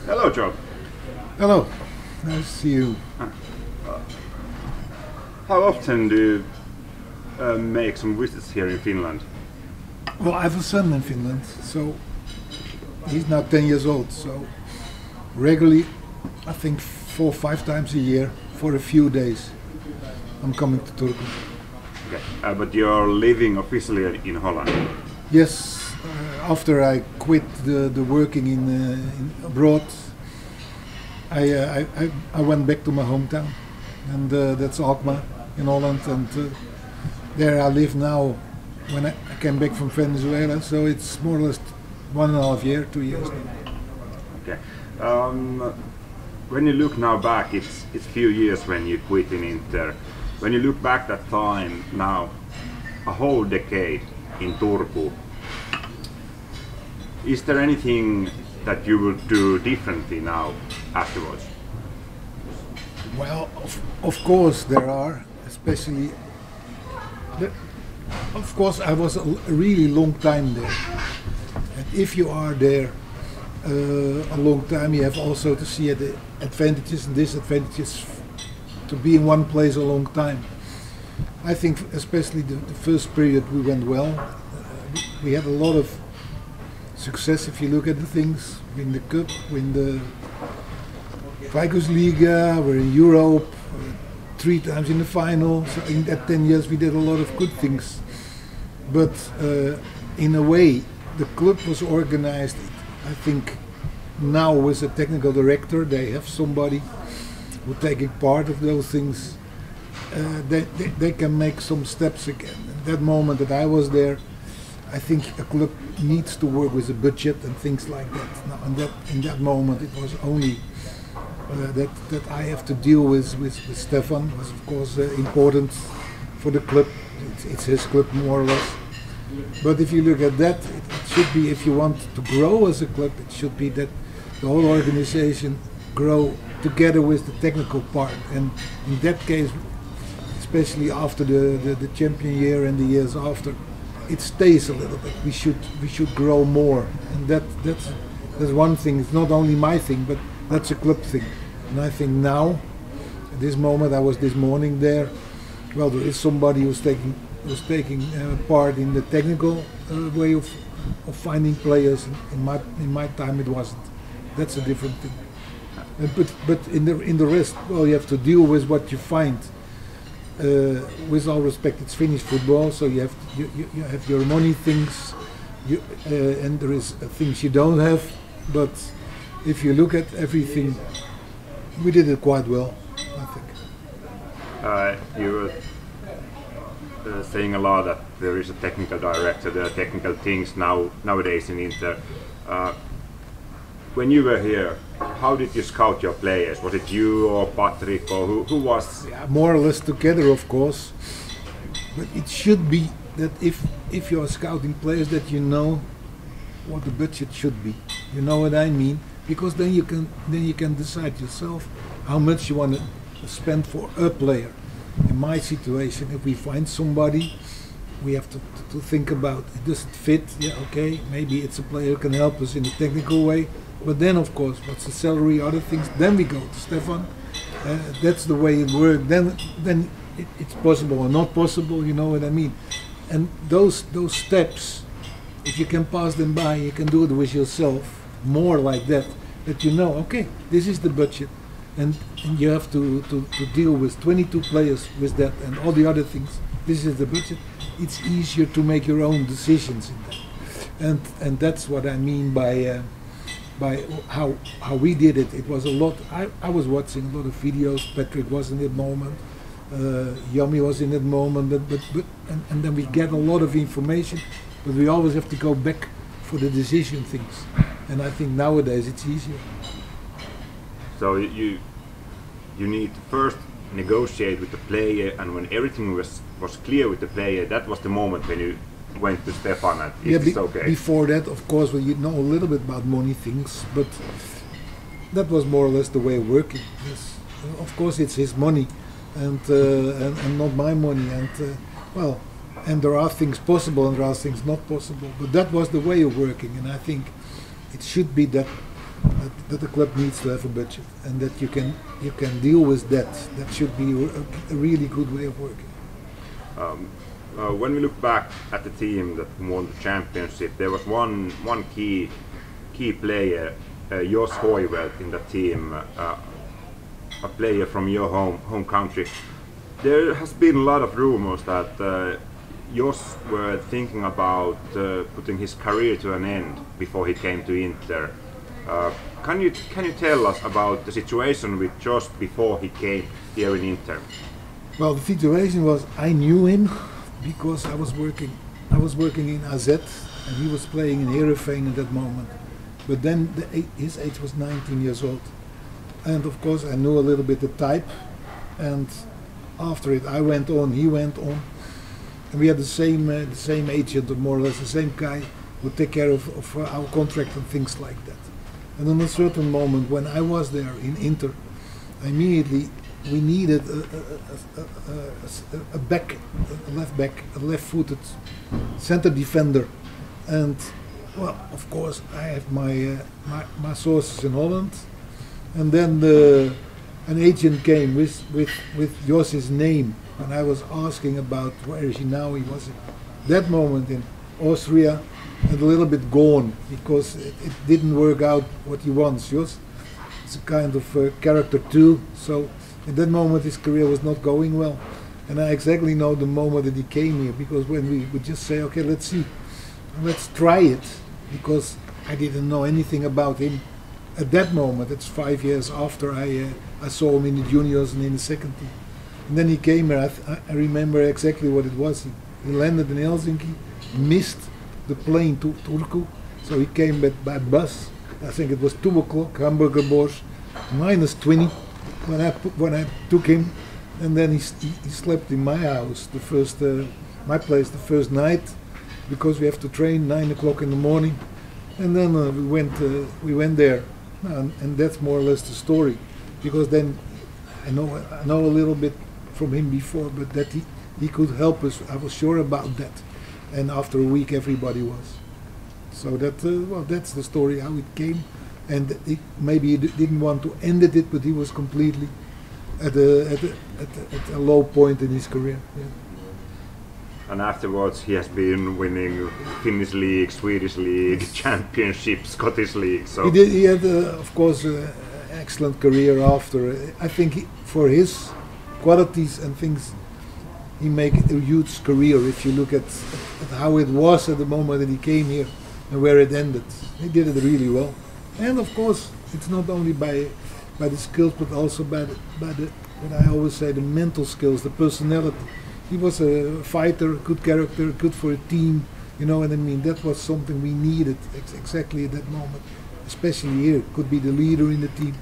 Hello, Joe. Hello, nice to see you. How often do you make some visits here in Finland? Well, I have a son in Finland, so he's now 10 years old, so regularly, I think 4 or 5 times a year for a few days, I'm coming to Turku. Okay. But you're living officially in Holland? Yes, after I quit the working in abroad, I went back to my hometown, and that's Alkmaar in Holland, and there I live now. When I came back from Venezuela, so it's more or less 1.5 years, 2 years now. Okay. When you look now back, it's few years when you quit in Inter. When you look back that time now, a whole decade in Turku, is there anything that you would do differently now afterwards? Well, of course there are, especially. Of course, I was a really long time there, and if you are there a long time, you have also to see the advantages and disadvantages to be in one place a long time. I think especially the first period we went well. We had a lot of success if you look at the things. Win the cup, win the Liga, we're in Europe, 3 times in the final. So in that 10 years we did a lot of good things. But in a way, the club was organized, I think, now with a technical director. They have somebody who taking part of those things. They can make some steps again. At that moment that I was there, I think a club needs to work with a budget and things like that. Now, and in that moment it was only that I have to deal with Stefan. Was of course important for the club. It's his club more or less. But if you look at that, it should be, if you want to grow as a club, it should be that the whole organization grow together with the technical part. And in that case, especially after the champion year and the years after, it stays a little bit. We should grow more, and that's one thing. It's not only my thing, but that's a club thing. And I think now, at this moment, I was this morning there. Well, there is somebody who's taking part in the technical way of finding players. In my time, it wasn't. That's a different thing. But in the rest, well, you have to deal with what you find. With all respect, it's Finnish football, so you have your money things, and there is things you don't have. But if you look at everything, we did it quite well, I think. You were saying a lot that there is a technical director, there are technical things nowadays in Inter. When you were here, how did you scout your players? Was it you or Patrick, or who was? Yeah, more or less together, of course. But it should be that if you are scouting players, that you know what the budget should be. You know what I mean? Because then you can decide yourself how much you want to spend for a player. In my situation, if we find somebody, we have to think about, does it fit? Yeah, okay, maybe it's a player who can help us in a technical way. But then, of course, what's the salary, other things? Then we go to Stefan. That's the way it works. Then it's possible or not possible. You know what I mean? And those steps, if you can pass them by, you can do it with yourself. More like that. That you know, okay, this is the budget, and you have to deal with 22 players with that and all the other things. This is the budget. It's easier to make your own decisions in that. And that's what I mean by how we did it. It was a lot. I was watching a lot of videos. Patrick was in that moment. Yummy was in that moment. And then we get a lot of information, but we always have to go back for the decision things. And I think nowadays it's easier. So you need to first negotiate with the player, and when everything was clear with the player, that was the moment when you went to Stefan and it's okay. Before that, of course, well, you know a little bit about money things, but that was more or less the way of working. Yes. Of course, it's his money, and not my money, and there are things possible and there are things not possible. But that was the way of working, and I think it should be that that the club needs to have a budget, and that you can deal with that. That should be a really good way of working. When we look back at the team that won the championship, there was one key player, Jos Hoivelt, in the team, a player from your home country. There has been a lot of rumors that Jos were thinking about putting his career to an end before he came to Inter. Can you tell us about the situation with Jos before he came here in Inter? Well, the situation was I knew him because I was working in AZ and he was playing in Heerenveen at that moment. But then his age was 19 years old, and of course I knew a little bit the type. And after it, I went on, he went on, and we had the same agent, or more or less the same guy who take care of our contract and things like that. And on a certain moment, when I was there in Inter, immediately we needed a left-footed center defender, and well, of course, I have my sources in Holland, and then an agent came with Jos's name, and I was asking about where is he now. He was at that moment in Austria, and a little bit gone because it didn't work out what he wants. Jos is a kind of character too, so at that moment his career was not going well, and I exactly know the moment that he came here, because when we would just say, okay, let's see, let's try it, because I didn't know anything about him at that moment. It's 5 years after I saw him in the juniors and in the second team. And then he came here. I remember exactly what it was. He landed in Helsinki, missed the plane to Turku, so he came by bus. I think it was 2 o'clock, Hamburger Bors, -20 when I took him, and then he slept in my house, my place, the first night, because we have to train 9 o'clock in the morning, and then we went there, and that's more or less the story. Because then I know a little bit from him before, but that he could help us, I was sure about that. And after a week, everybody was. So that's the story how it came, and maybe he didn't want to end it, but he was completely at a low point in his career. Yeah. And afterwards, he has been winning Finnish League, Swedish League, Championship, Scottish League. So he had, of course, excellent career after. I think for his qualities and things, he made a huge career. If you look at how it was at the moment that he came here and where it ended, he did it really well. And of course, it's not only by the skills, but also by the what I always say, the mental skills, the personality. He was a fighter, good character, good for a team. You know what I mean? That was something we needed exactly at that moment, especially here. Could be the leader in the team.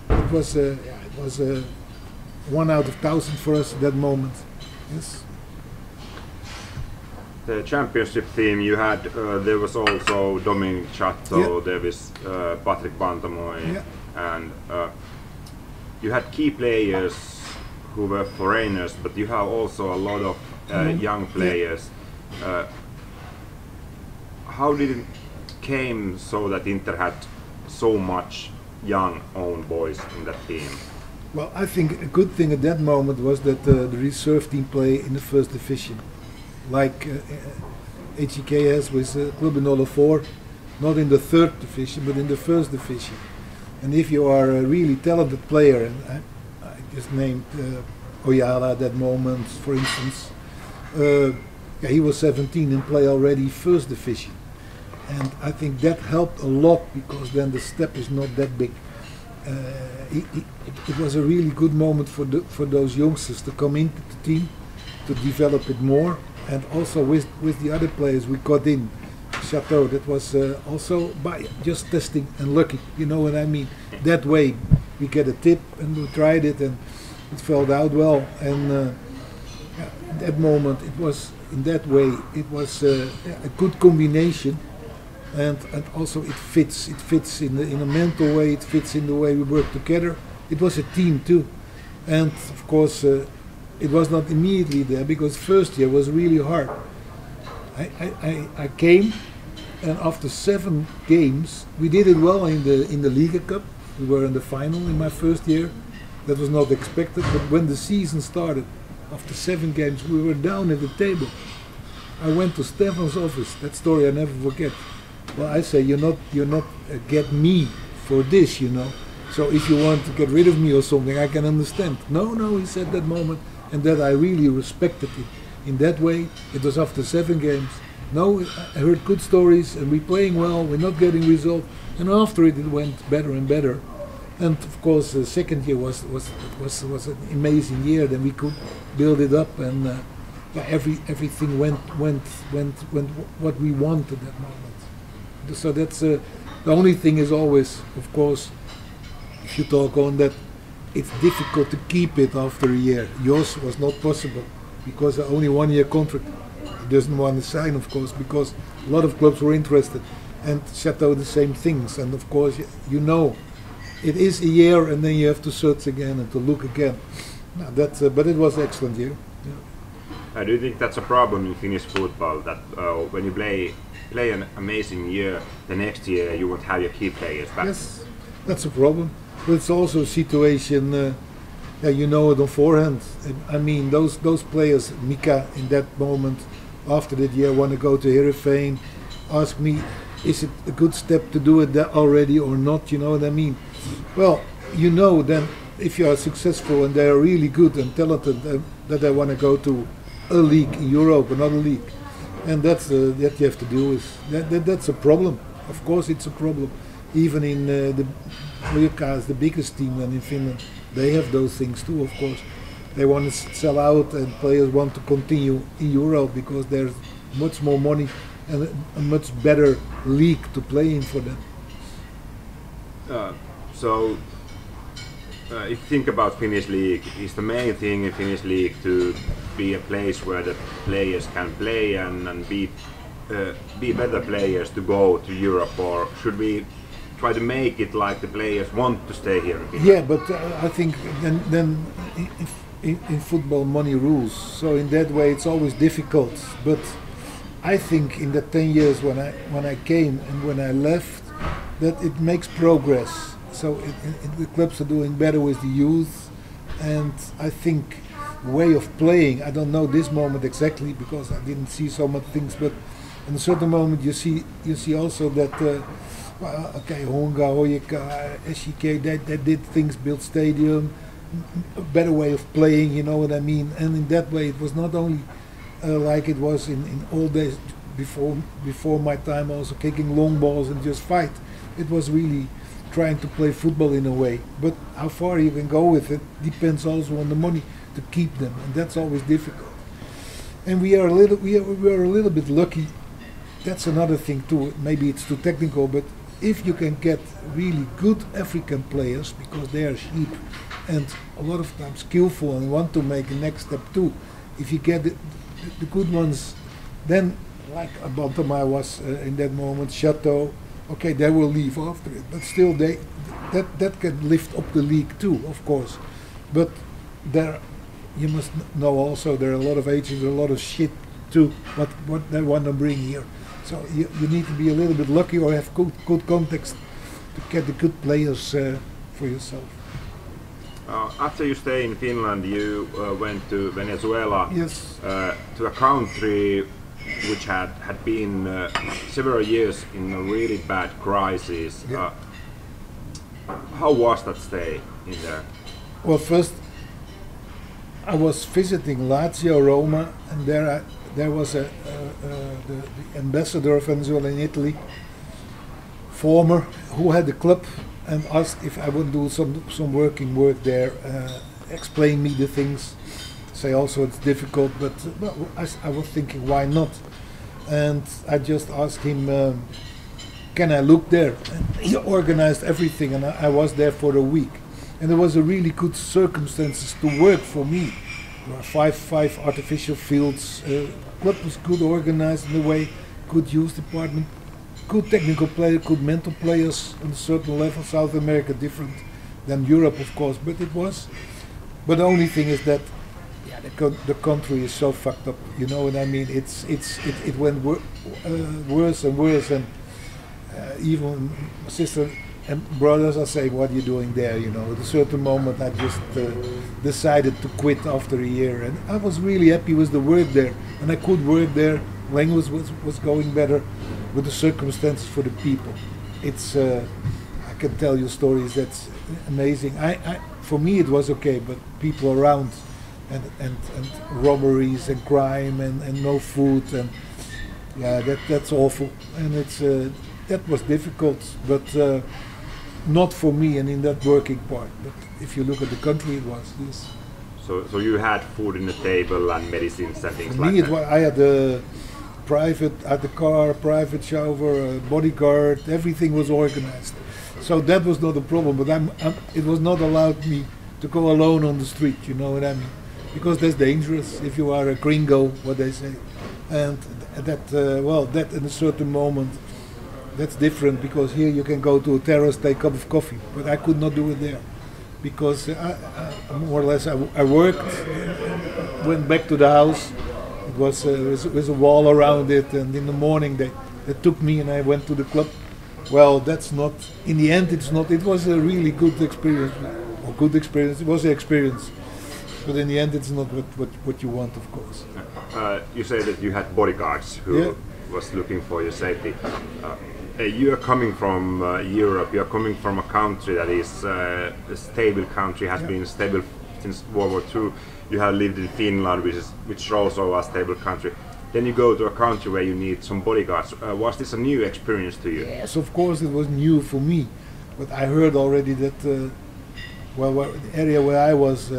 It was 1 out of 1,000 for us at that moment. Yes. The championship team you had, there was also Dominic Chatto, yeah. There was Patrick Bantamoy, yeah. And you had key players who were foreigners, but you have also a lot of young players. Yeah. How did it came so that Inter had so much young own boys in that team? Well, I think a good thing at that moment was that the reserve team play in the first division, like HEK has with Club in 04, not in the third division, but in the first division. And if you are a really talented player, and I just named Oyala at that moment, for instance, he was 17 and play already first division. And I think that helped a lot, because then the step is not that big. It was a really good moment for those youngsters to come into the team, to develop it more, and also with the other players we got in. Chateau, that was also by just testing and lucky, you know what I mean? That way we get a tip and we tried it and it felt out well, and at that moment it was, in that way, it was a good combination. And also it fits in a mental way, it fits in the way we work together. It was a team too, and of course it was not immediately there, because first year was really hard. I came, and after 7 games, we did it well in the Liga Cup. We were in the final in my first year. That was not expected, but when the season started, after 7 games, we were down at the table. I went to Stefan's office. That story I never forget. Well, I say, you're not get me for this, you know. So if you want to get rid of me or something, I can understand. No, he said that moment, and that I really respected it. In that way, it was after 7 games. No, I heard good stories, and we're playing well. We're not getting results, and after it went better and better. And of course, the second year was an amazing year. Then we could build it up, and everything went what we wanted at that moment. So that's the only thing is always, of course, if you talk on that, it's difficult to keep it after a year. Yours was not possible because only 1 year contract. He doesn't want to sign, of course, because a lot of clubs were interested, and Chateau the same things. And of course, you know, it is a year, and then you have to search again and to look again. No, but it was an excellent year. Yeah. Do you think that's a problem in Finnish football, that when you play an amazing year, the next year you won't have your key players back? Yes, that's a problem. But it's also a situation, you know it on forehand. I mean, those players, Mika, in that moment, after that year, want to go to Heerenveen, ask me, is it a good step to do it already or not? You know what I mean? Well, you know then, if you are successful and they are really good and talented, that they want to go to a league in Europe, another league. And that's that you have to do with. That's a problem. Of course, it's a problem. Even in the Venezuela, the biggest team in Finland, they have those things too. Of course, they want to sell out, and players want to continue in Europe because there's much more money and a much better league to play in for them. So, if you think about Finnish league, is the main thing in Finnish league to be a place where the players can play and be better players to go to Europe, or should we try to make it like the players want to stay here? Yeah, but I think then in football money rules. So in that way it's always difficult. But I think in the 10 years when I came and when I left, that it makes progress. So the clubs are doing better with the youth, and I think way of playing, I don't know this moment exactly because I didn't see so much things, but in a certain moment you see also that Honga, Hoyeka, SJK, they did things, built stadium, a better way of playing, you know what I mean? And in that way it was not only like it was in old days before my time, also kicking long balls and just fight. It was really trying to play football in a way, but how far you can go with it depends also on the money to keep them, and that's always difficult. And we are a little bit lucky. That's another thing too. Maybe it's too technical, but if you can get really good African players, because they are cheap and a lot of times skillful and want to make a next step too, if you get the good ones, then like Bantama was in that moment, Chateau, okay, they will leave after it, but still that can lift up the league too, of course. But there, you must know also there are a lot of agents, a lot of shit too, what they want to bring here. So you need to be a little bit lucky or have good context to get the good players for yourself. After you stay in Finland, you went to Venezuela, yes, to a country which had been several years in a really bad crisis. Yeah. How was that stay in there? Well, first I was visiting Lazio, Roma, and there was the ambassador of Venezuela in Italy, former, who had the club, and asked if I would do some working work there, explain me the things. Say also it's difficult, but I was thinking why not, and I just asked him, can I look there? And he organized everything, and I was there for a week, and there was a really good circumstances to work for me. There were five artificial fields. Club was good organized in a way, good youth department, good technical players, good mental players on a certain level. South America different than Europe, of course, but it was. But the only thing is that yeah, the country is so fucked up. You know what I mean? It went worse and worse, and even my sister and brothers are saying, "What are you doing there?" You know. At a certain moment, I just decided to quit after a year, and I was really happy with the work there, and I could work there. Language was going better, with the circumstances for the people. It's I can tell you stories that's amazing. For me it was okay, but people around, and robberies and crime and no food, and yeah, that's awful, and it's that was difficult, but not for me and in that working part. But if you look at the country, it was this. So you had food in the table and medicines and things For like me, that? I had a private, at the car, private shower, bodyguard, everything was organized. So that was not a problem, but it was not allowed me to go alone on the street, you know what I mean? Because that's dangerous if you are a gringo, what they say. And that in a certain moment, that's different, because here you can go to a terrace, take a cup of coffee, but I could not do it there. Because I more or less I worked, went back to the house. It was with a wall around it, and in the morning they took me and I went to the club. Well, that's not. In the end, it's not. It was a really good experience, or good experience. It was an experience, but in the end, it's not what you want, of course. You say that you had bodyguards who was looking for your safety. You are coming from Europe. You are coming from a country that is a stable country, has been stable since World War II. You have lived in Finland, which is also a stable country. Then you go to a country where you need some bodyguards. Was this a new experience to you? Yes, of course it was new for me, but I heard already that the area where I was,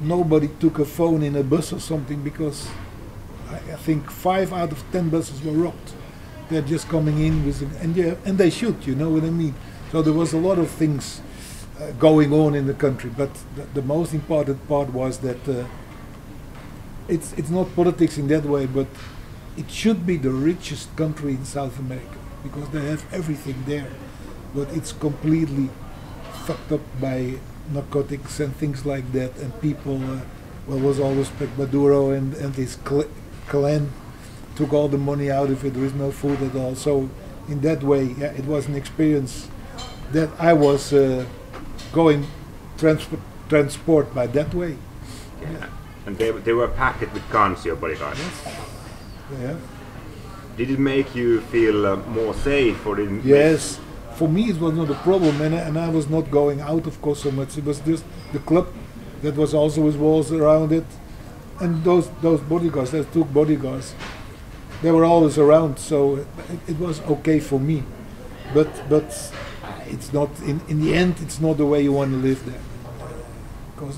nobody took a phone in a bus or something, because I think 5 out of 10 buses were robbed. They're just coming in with and they shoot, you know what I mean? So there was a lot of things going on in the country, but the most important part was that it's not politics in that way, but it should be the richest country in South America, because they have everything there, but it's completely fucked up by narcotics and things like that, and people, was all respect, Maduro and his clan took all the money out of it. There is no food at all. So in that way, it was an experience that I was going transport by that way. Yeah. And they were packed with guns, your bodyguards. Yes. Yeah. Did it make you feel more safe, or didn't? Yes. For me, it was not a problem, and I was not going out, of course, so much. It was just the club that was also with walls around it, and those bodyguards. They took bodyguards. They were always around, so it was okay for me. But it's not, in the end, it's not the way you want to live there. Because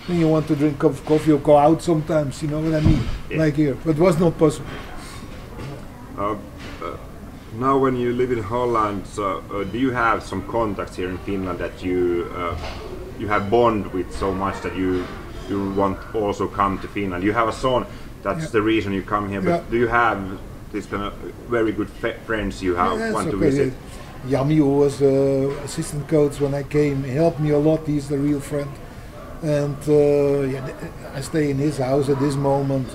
when you want to drink a cup of coffee or go out sometimes, you know what I mean? Yeah. Like here. But it was not possible. Now when you live in Holland, do you have some contacts here in Finland that you have bond with so much that you want also come to Finland? You have a son. That's the reason you come here, but do you have this kind of very good friends you have want to visit? Yami, who was assistant coach when I came, helped me a lot. He's the real friend, and I stay in his house at this moment.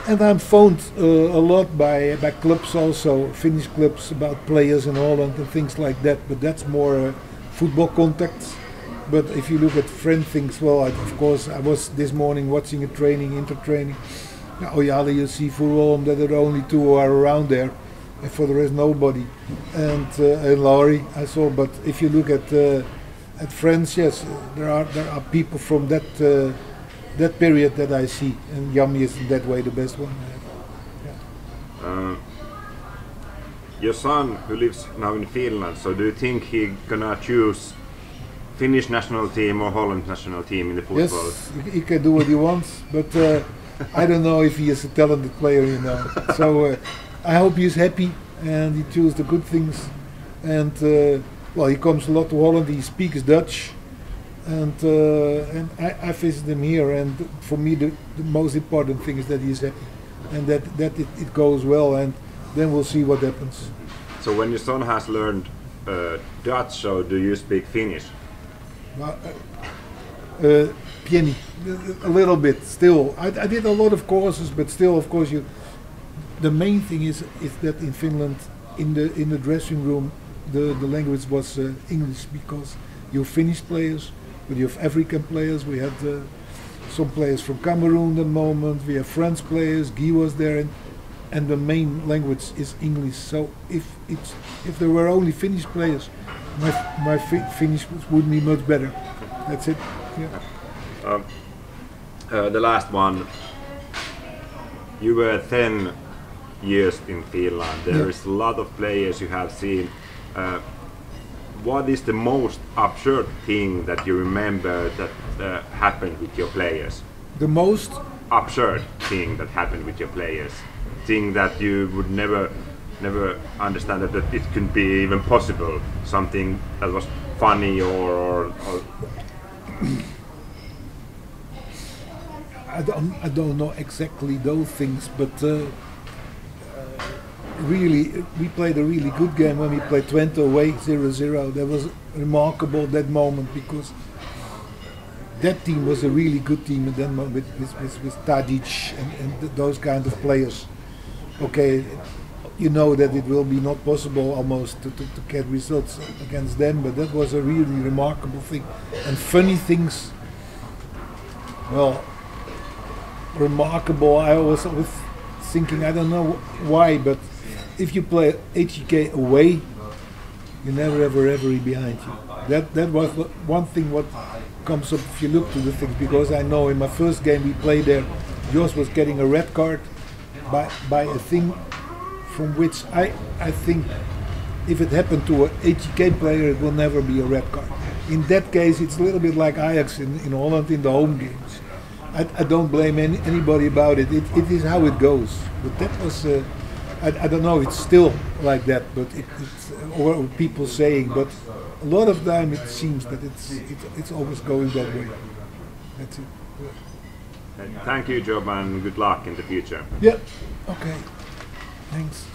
And I'm phoned a lot by clubs also, Finnish clubs, about players in Holland and things like that. But that's more football contacts. But if you look at friend things, well, of course, I was this morning watching a training, inter-training. Oyali, you see football, that there are only 2 who are around there, and for the rest nobody. And Laurie, I saw. But if you look at friends, yes, there are people from that period that I see, and Yami is in that way the best one. Your son, who lives now in Finland, so do you think he's gonna choose Finnish national team or Holland national team in the football? Yes, he can do what he wants, but I don't know if he is a talented player, you know. So I hope he's happy and he chooses the good things. And he comes a lot to Holland. He speaks Dutch, and I visit him here. And for me, the most important thing is that he's happy and that it goes well. And then we'll see what happens. So when your son has learned Dutch, so do you speak Finnish? pieni, a little bit still. I did a lot of courses, but still, of course, the main thing is that in Finland, in the dressing room, the language was English, because you Finnish players, but you have African players. We had some players from Cameroon at the moment. We have French players. Guy was there, and the main language is English. So if there were only Finnish players, my Finnish would be much better. That's it. Yeah. The last one. You were 10 years in Finland. There is a lot of players you have seen. What is the most absurd thing that you remember that happened with your players? The most absurd thing that happened with your players? Thing that you would never understand that it could be even possible. Something that was funny or I don't know exactly those things, but really, we played a really good game when we played Twente away 0-0. That was remarkable, that moment, because that team was a really good team at that moment with Tadic and those kind of players. Okay, you know that it will be not possible almost to get results against them, but that was a really remarkable thing. And funny things, well, remarkable. I was thinking, I don't know why, but if you play HJK away, you never have a referee behind you. That was one thing what comes up if you look to the things, because I know in my first game we played there, Jos was getting a red card by a thing from which I think if it happened to a HJK player, it will never be a red card. In that case, it's a little bit like Ajax in Holland in the home games. I don't blame anybody about it. It is how it goes. But that was, I don't know, it's still like that, but it's or people saying, but a lot of time it seems that it's always going that way. That's it. Thank you, Job, and good luck in the future. Yeah, okay. Thanks.